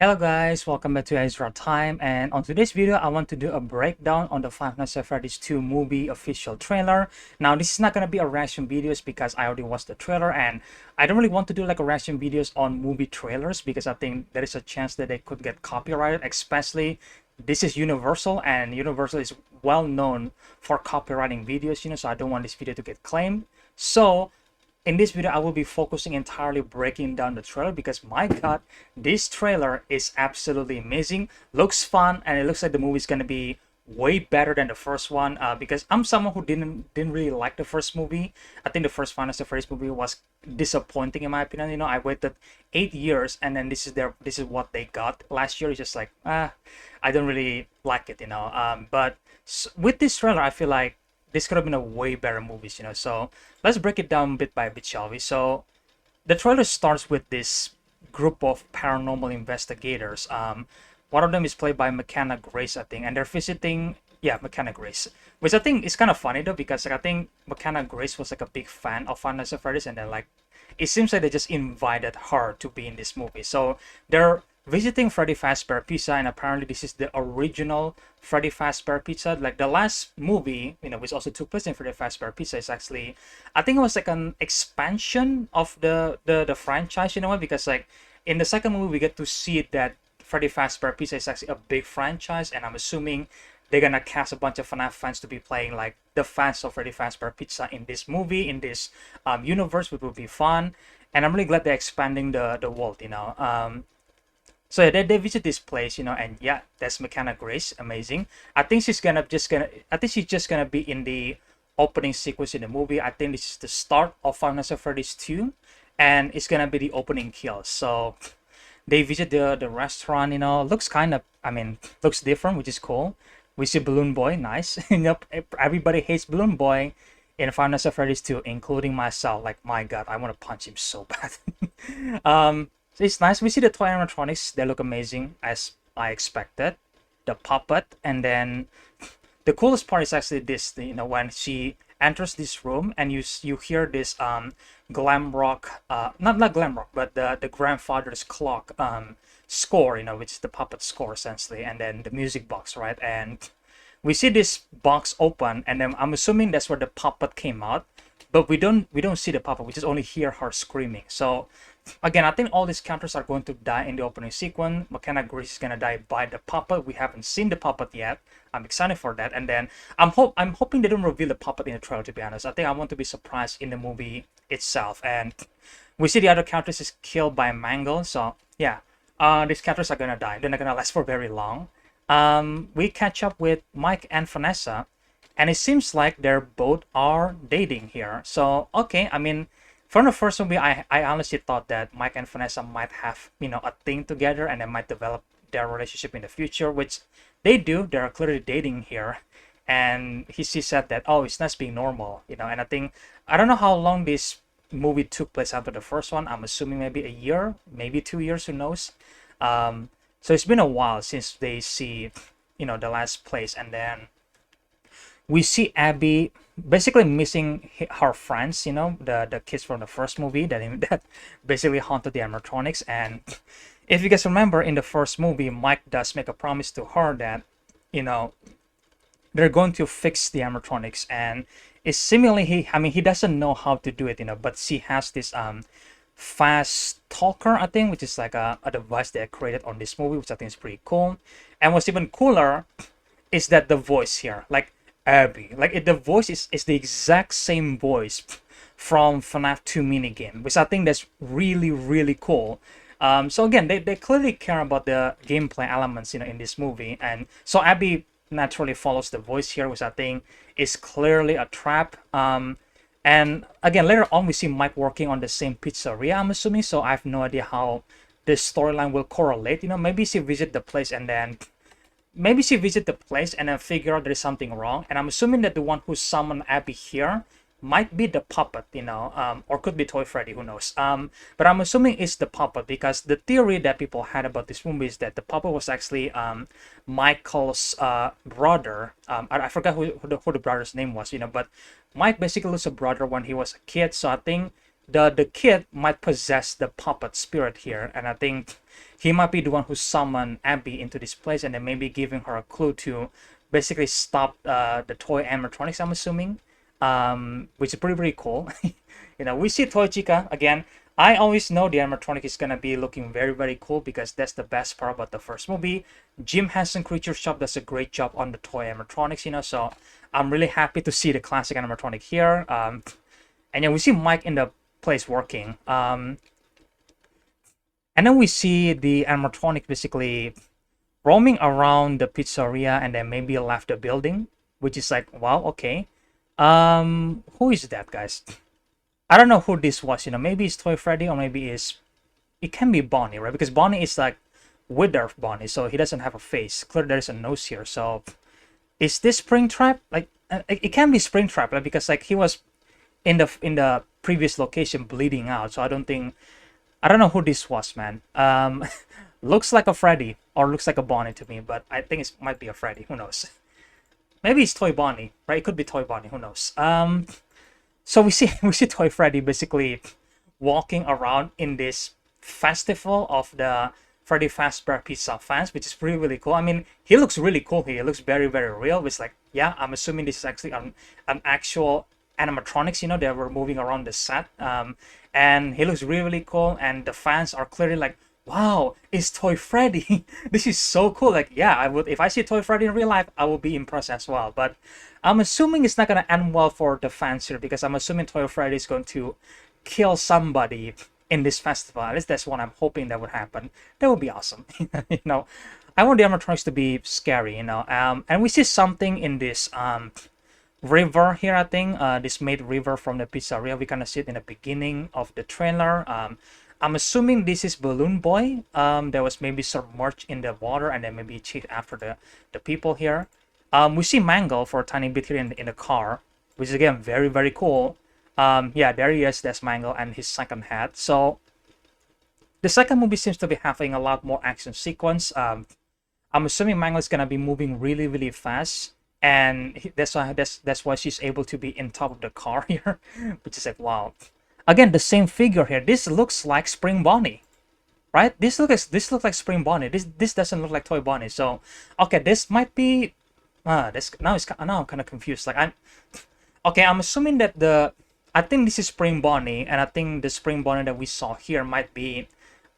Hello guys, welcome back to EzraTime, and on today's video I want to do a breakdown on the Five Nights at Freddy's 2 movie official trailer. Now this is not going to be a reaction videos because I already watched the trailer, and I don't really want to do like a reaction videos on movie trailers because I think there is a chance that they could get copyrighted, especially this is Universal, and Universal is well known for copywriting videos, so I don't want this video to get claimed. So in this video, I will be focusing entirely breaking down the trailer because my god, this trailer is absolutely amazing. Looks fun, and it looks like the movie is gonna be way better than the first one. Because I'm someone who didn't really like the first movie. I think the first Final Fantasy movie was disappointing in my opinion. I waited 8 years, and then this is what they got last year. It's just like I don't really like it. But with this trailer, I feel like this could have been a way better movies, So let's break it down bit by bit, shall we? So the trailer starts with this group of paranormal investigators. One of them is played by McKenna Grace, I think, and they're visiting, yeah, McKenna Grace, which I think is kind of funny though, because I think McKenna Grace was like a big fan of Five Nights at Freddy's, and then like it seems like they just invited her to be in this movie. So they're visiting Freddy Fazbear Pizza, and apparently this is the original Freddy Fazbear Pizza. Like the last movie, which also took place in Freddy Fazbear Pizza, is actually, I think it was like an expansion of the franchise, because like in the second movie we get to see that Freddy Fazbear Pizza is actually a big franchise, and I'm assuming they're gonna cast a bunch of FNAF fans to be playing like the fans of Freddy Fazbear Pizza in this movie, in this universe, which would be fun. And I'm really glad they're expanding the world, So yeah, they visit this place, and yeah, that's McKenna Grace, amazing. I think she's just gonna be in the opening sequence in the movie. I think this is the start of Five Nights at Freddy's 2, and it's gonna be the opening kill. So they visit the restaurant, looks kind of, looks different, which is cool. We see Balloon Boy, nice. Everybody hates Balloon Boy in Five Nights at Freddy's 2, including myself. Like, my god, I want to punch him so bad. So it's nice. We see the toy animatronics. They look amazing, as I expected. The puppet, and then the coolest part is actually this. When she enters this room and you hear this glam rock, not glam rock, but the grandfather's clock score, which is the puppet score essentially, and then the music box, right? And we see this box open, and then I'm assuming that's where the puppet came out, but we don't see the puppet. We just only hear her screaming. So again, I think all these characters are going to die in the opening sequence. McKenna Grace is gonna die by the puppet. We haven't seen the puppet yet. I'm excited for that. And then I'm hoping they don't reveal the puppet in the trailer, to be honest. I think I want to be surprised in the movie itself. And we see the other characters is killed by Mangle. So yeah, these characters are gonna die. They're not gonna last for very long. We catch up with Mike and Vanessa, and it seems like they're both are dating here. So okay, from the first movie, I honestly thought that Mike and Vanessa might have, a thing together, and they might develop their relationship in the future, which they do. They're clearly dating here. And she said that, oh, it's nice being normal, and I don't know how long this movie took place after the first one. I'm assuming maybe a year, maybe 2 years, who knows. So it's been a while since they see, the last place, and then we see Abby basically missing her friends, the kids from the first movie that basically haunted the animatronics. And if you guys remember, in the first movie, Mike does make a promise to her that, they're going to fix the animatronics, and it's seemingly he doesn't know how to do it, but she has this fast talker, I think, which is like a device they created on this movie, which I think is pretty cool. And what's even cooler is that the voice here, like Abby, like the voice is the exact same voice from FNAF 2 minigame, which I think that's really, really cool. So again, they clearly care about the gameplay elements, in this movie. And so Abby naturally follows the voice here, which I think is clearly a trap. And again, later on we see Mike working on the same pizzeria, I'm assuming, so I have no idea how this storyline will correlate. Maybe she visit the place and then figure out there's something wrong. And I'm assuming that the one who summoned Abby here might be the puppet, or could be Toy Freddy, who knows. But I'm assuming it's the puppet, because the theory that people had about this movie is that the puppet was actually Michael's brother. I forgot who the brother's name was, but Mike basically lost a brother when he was a kid. So I think the kid might possess the puppet spirit here, and I think he might be the one who summoned Abby into this place, and then maybe giving her a clue to basically stop the toy animatronics, I'm assuming, which is pretty cool. We see Toy Chica again. I always know the animatronic is gonna be looking very cool because that's the best part about the first movie. Jim Henson Creature Shop does a great job on the toy animatronics, so I'm really happy to see the classic animatronic here. And then we see Mike in the place working. And then we see the animatronic basically roaming around the pizzeria and then maybe left the building, which is like, wow, okay. Who is that, guys? I don't know who this was, maybe it's Toy Freddy or maybe it can be Bonnie, right? Because Bonnie is like Wither Bonnie, so he doesn't have a face. Clearly there's a nose here, so is this Springtrap? Like, it can be Springtrap, right? Because like he was in the previous location bleeding out, so I don't know who this was, man. Looks like a Freddy or looks like a Bonnie to me, but I think it might be a Freddy. Who knows? Maybe it's Toy Bonnie, right? It could be Toy Bonnie. Who knows? So we see Toy Freddy basically walking around in this festival of the Freddy Fazbear Pizza fans, which is really cool. I mean, he looks really cool here. He looks very real. It's like, yeah, I'm assuming this is actually an actual animatronics, they were moving around the set. And he looks really cool, and the fans are clearly like, wow, it's Toy Freddy. This is so cool. Like, yeah, I would, if I see Toy Freddy in real life, I will be impressed as well. But I'm assuming it's not gonna end well for the fans here, because I'm assuming Toy Freddy is going to kill somebody in this festival. At least that's what I'm hoping that would happen. That would be awesome. I want the animatronics to be scary, and we see something in this river here, I think. This made river from the pizzeria. We kind of see it in the beginning of the trailer. I'm assuming this is Balloon Boy. There was maybe submerged in the water and then maybe chased after the people here. We see Mangle for a tiny bit here in the car, which is again very cool. Yeah, there he is. That's Mangle and his second head. So the second movie seems to be having a lot more action sequence. I'm assuming Mangle is gonna be moving really fast, and that's why she's able to be in top of the car here, which is like, wow. Again, the same figure here. This looks like Spring Bonnie, right? This looks like Spring Bonnie. This doesn't look like Toy Bonnie. So, okay, this might be. Now I'm kind of confused. Like, I'm assuming that I think this is Spring Bonnie, and I think the Spring Bonnie that we saw here might be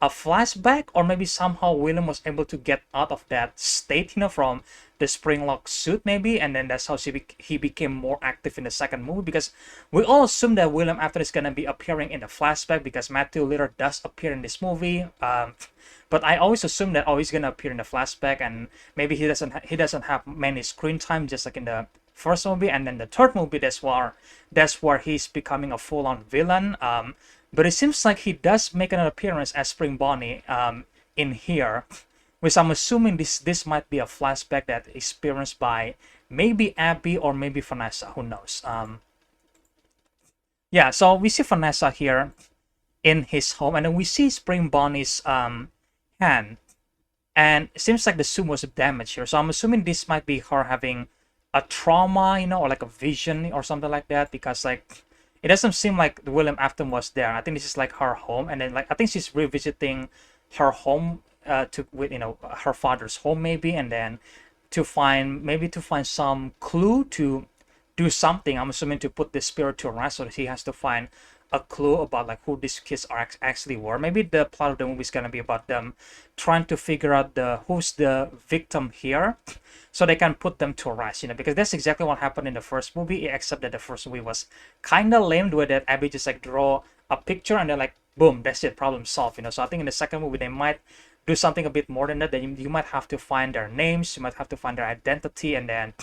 a flashback, or maybe somehow William was able to get out of that state, from the Springlock suit maybe, and then that's how he became more active in the second movie, because we all assume that William after is gonna be appearing in the flashback, because Matthew Lillard does appear in this movie. But I always assume that he's gonna appear in the flashback, and maybe he doesn't have many screen time, just like in the first movie. And then the third movie, that's where he's becoming a full-on villain. But it seems like he does make an appearance as Spring Bonnie in here, which I'm assuming this might be a flashback that is experienced by maybe Abby or maybe Vanessa. Who knows? Yeah, so we see Vanessa here in his home, and then we see Spring Bonnie's hand, and it seems like the suit was damaged here. So I'm assuming this might be her having a trauma, or like a vision or something like that, because like it doesn't seem like William Afton was there. I think this is like her home, and then like I think she's revisiting her home with her father's home maybe, and then to find some clue to do something. I'm assuming to put the spirit to rest, so that he has to find a clue about like who these kids actually were. Maybe the plot of the movie is gonna be about them trying to figure out who's the victim here, so they can put them to rest. Because that's exactly what happened in the first movie, except that the first movie was kind of lame, with that Abby just like draw a picture and they're like, boom, that's it, problem solved. So I think in the second movie they might do something a bit more than that. You might have to find their names, you might have to find their identity, and then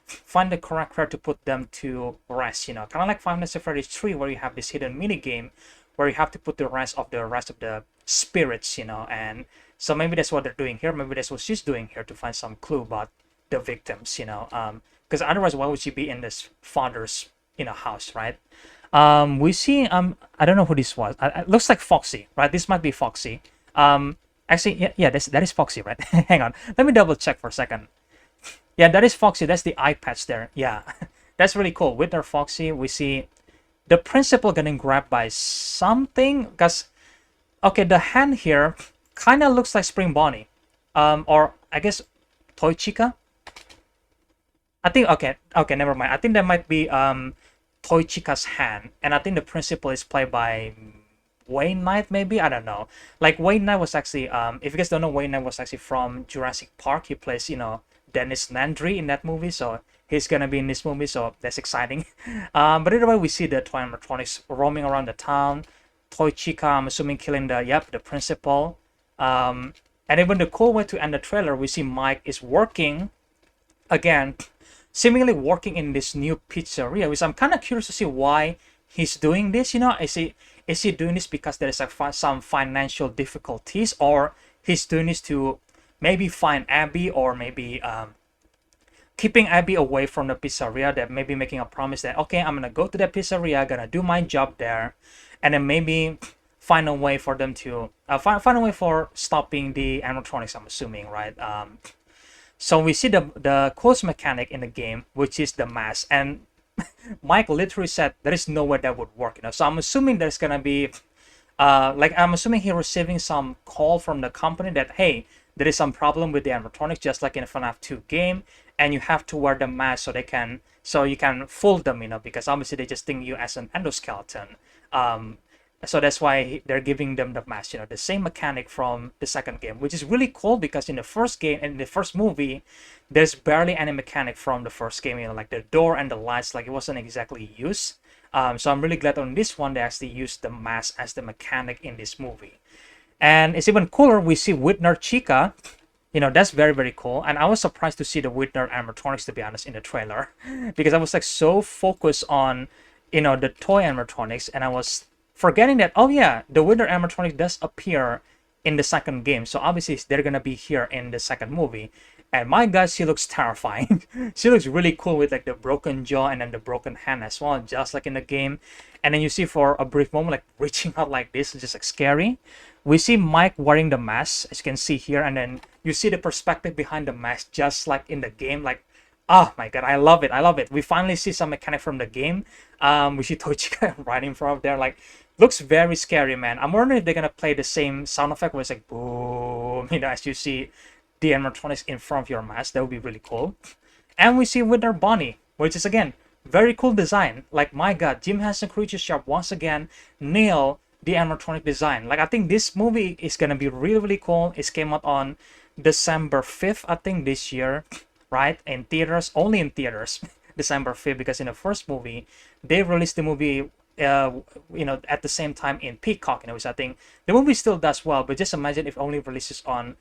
find the correct character to put them to rest. Kind of like Five Nights at Freddy's 3, where you have this hidden mini game where you have to put the rest of the spirits. And so maybe that's what they're doing here. Maybe that's what she's doing here, to find some clue about the victims. Because otherwise, why would she be in this father's house, right? We see I don't know who this was. It looks like Foxy, right? This might be Foxy. Actually, yeah, that is Foxy, right? Hang on, let me double check for a second. Yeah, that is Foxy. That's the eye patch there. Yeah, that's really cool. With our Foxy, we see the principal getting grabbed by something. Because, okay, the hand here, kind of looks like Spring Bonnie, or I guess Toy Chica. I think okay, never mind. I think that might be Toy Chica's hand, and I think the principal is played by Wayne Knight, maybe, I don't know. Like Wayne Knight was actually, if you guys don't know, Wayne Knight was actually from Jurassic Park. He plays, Dennis Landry in that movie, so he's gonna be in this movie, so that's exciting. But either way, we see the toy animatronics roaming around the town. Toy Chica, I'm assuming, killing the principal. And even the cool way to end the trailer, we see Mike is working again, seemingly working in this new pizzeria, which I'm kind of curious to see why he's doing this. Is he doing this because there is some financial difficulties, or he's doing this to maybe find Abby, or maybe keeping Abby away from the pizzeria, that maybe making a promise that, okay, I'm gonna go to the pizzeria, gonna do my job there, and then maybe find a way for them to find a way for stopping the animatronics, I'm assuming, right? So we see the coolest mechanic in the game, which is the mask, and Mike literally said there is no way that would work, So I'm assuming there's gonna be, I'm assuming he receiving some call from the company that, hey, there is some problem with the animatronics, just like in a FNAF 2 game, and you have to wear the mask so you can fool them, because obviously they just think you as an endoskeleton. So that's why they're giving them the mask, the same mechanic from the second game, which is really cool, because in the first game and in the first movie, there's barely any mechanic from the first game, like the door and the lights, like it wasn't exactly used. So I'm really glad on this one they actually used the mask as the mechanic in this movie. And it's even cooler, we see Whitner Chica, that's very, very cool. And I was surprised to see the Whitner animatronics, to be honest, in the trailer, because I was like so focused on, the toy animatronics, and I was forgetting that, oh yeah, the Whitner animatronic does appear in the second game, so obviously they're gonna be here in the second movie. And my god, she looks terrifying. She looks really cool with like the broken jaw and then the broken hand as well, just like in the game. And then you see for a brief moment like reaching out like this, just like scary. We see Mike wearing the mask, as you can see here, and then you see the perspective behind the mask, just like in the game. Like, oh my god, I love it, I love it. We finally see some mechanic from the game. We see Toichika right in front of there, like, looks very scary, man. I'm wondering if they're gonna play the same sound effect where it's like boom, as you see the animatronics in front of your mask. That would be really cool. And we see Winter Bonnie, which is again very cool design. Like, my god, Jim Henson Creature Shop once again nail the animatronic design. Like, I think this movie is gonna be really, really cool. It came out on December 5th, I think, this year, right? In theaters, only in theaters, December 5th, because in the first movie they released the movie at the same time in Peacock, which I think the movie still does well, but just imagine if only releases on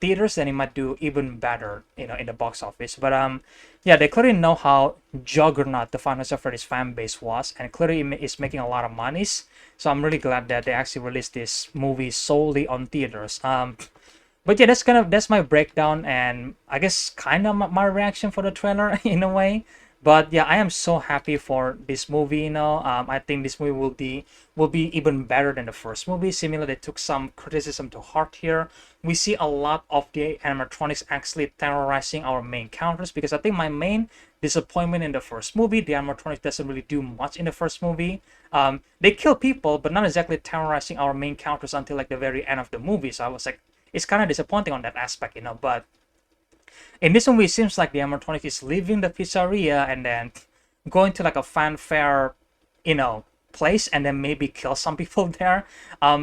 theaters, then it might do even better, in the box office. But yeah, they clearly know how juggernaut the Five Nights at Freddy's fan base was, and clearly is making a lot of monies. So I'm really glad that they actually released this movie solely on theaters. But yeah, that's my breakdown, and I guess kind of my reaction for the trailer in a way. But yeah, I am so happy for this movie. I think this movie will be even better than the first movie. Similarly, they took some criticism to heart here. We see a lot of the animatronics actually terrorizing our main characters, because I think my main disappointment in the first movie, the animatronics doesn't really do much in the first movie. They kill people, but not exactly terrorizing our main characters until like the very end of the movie. So I was like, it's kind of disappointing on that aspect, but in this movie, it seems like the animatronic is leaving the pizzeria and then going to like a fanfare, place, and then maybe kill some people there.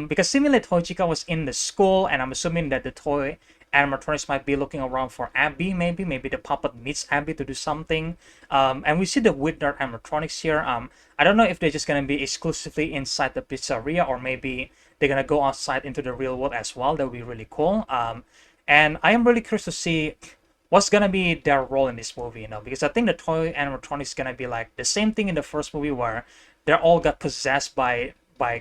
Because seemingly Toichika was in the school, and I'm assuming that the toy animatronics might be looking around for Abby. Maybe the puppet needs Abby to do something. And we see the Whitner animatronics here. I don't know if they're just gonna be exclusively inside the pizzeria, or maybe they're gonna go outside into the real world as well. That would be really cool. And I am really curious to see what's gonna be their role in this movie, because I think the toy animatronics is gonna be like the same thing in the first movie, where they all got possessed by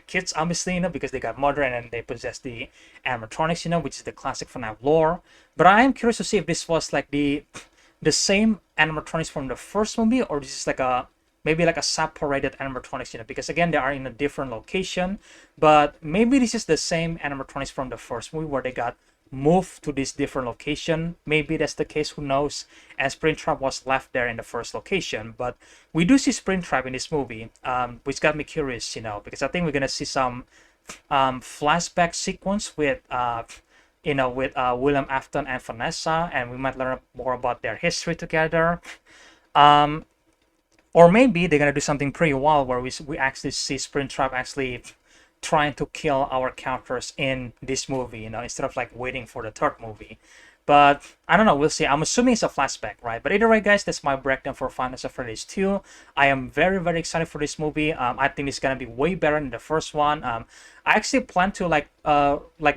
kids, obviously, because they got murdered and then they possess the animatronics, which is the classic FNAF lore. But I am curious to see if this was like the same animatronics from the first movie, or this is like maybe like a separated animatronics, because again, they are in a different location. But maybe this is the same animatronics from the first movie, where they got moved to this different location. Maybe that's the case, who knows, and Springtrap was left there in the first location. But we do see Springtrap in this movie, which got me curious, because I think we're gonna see some flashback sequence with with William Afton and Vanessa, and we might learn more about their history together. Or maybe they're gonna do something pretty wild where we actually see Springtrap actually trying to kill our characters in this movie, instead of like waiting for the third movie. But I don't know, we'll see. I'm assuming it's a flashback, right? But either way, guys, that's my breakdown for Five Nights at Freddy's 2. I am very, very excited for this movie. I think it's gonna be way better than the first one. I actually plan to like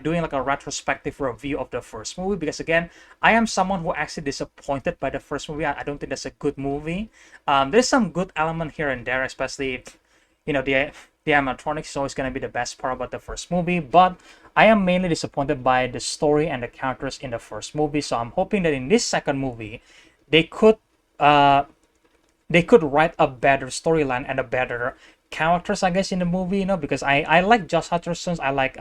doing like a retrospective review of the first movie, because again, I am someone who actually disappointed by the first movie. I don't think that's a good movie. There's some good element here and there, especially the animatronics is always going to be the best part about the first movie, but I am mainly disappointed by the story and the characters in the first movie. So I'm hoping that in this second movie they could write a better storyline and a better characters, I guess, in the movie, because I like Josh Hutcherson. I like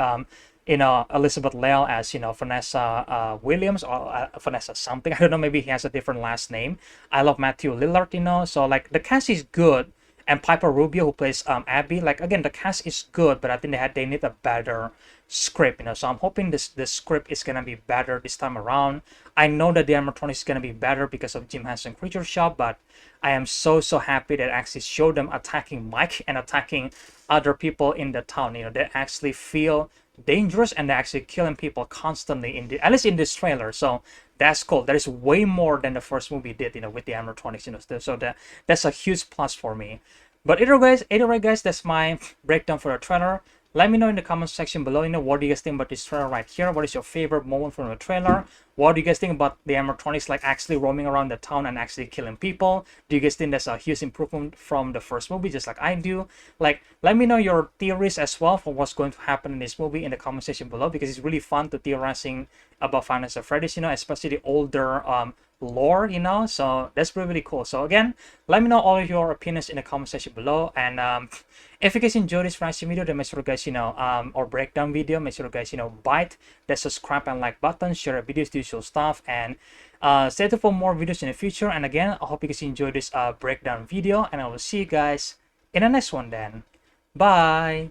Elizabethlail as Vanessa Williams, or Vanessa something. I don't know, maybe he has a different last name. I love Matthew Lillard, so like the cast is good. And Piper Rubio, who plays Abby, like again, the cast is good, but I think they need a better script, So I'm hoping the script is gonna be better this time around. I know that the animatronics is gonna be better because of Jim Henson Creature Shop, but I am so happy that actually showed them attacking Mike and attacking other people in the town. They actually feel dangerous and they're actually killing people constantly at least in this trailer. So that's cool. That is way more than the first movie did, with the animatronics, so that's a huge plus for me. But either way, guys, that's my breakdown for the trailer. Let me know in the comment section below, what do you guys think about this trailer right here? What is your favorite moment from the trailer? What do you guys think about the animatronics like actually roaming around the town and actually killing people? Do you guys think that's a huge improvement from the first movie, just like I do? Like, let me know your theories as well for what's going to happen in this movie in the comment section below, because it's really fun to theorizing about Five Nights at Freddy's, especially the older lore, so that's really cool. So again, let me know all of your opinions in the comment section below, and if you guys enjoyed this reaction video, then make sure guys or breakdown video, make sure guys bite the subscribe and like button, share the videos, the usual stuff, and stay tuned for more videos in the future. And again, I hope you guys enjoyed this breakdown video, and I will see you guys in the next one then. Bye.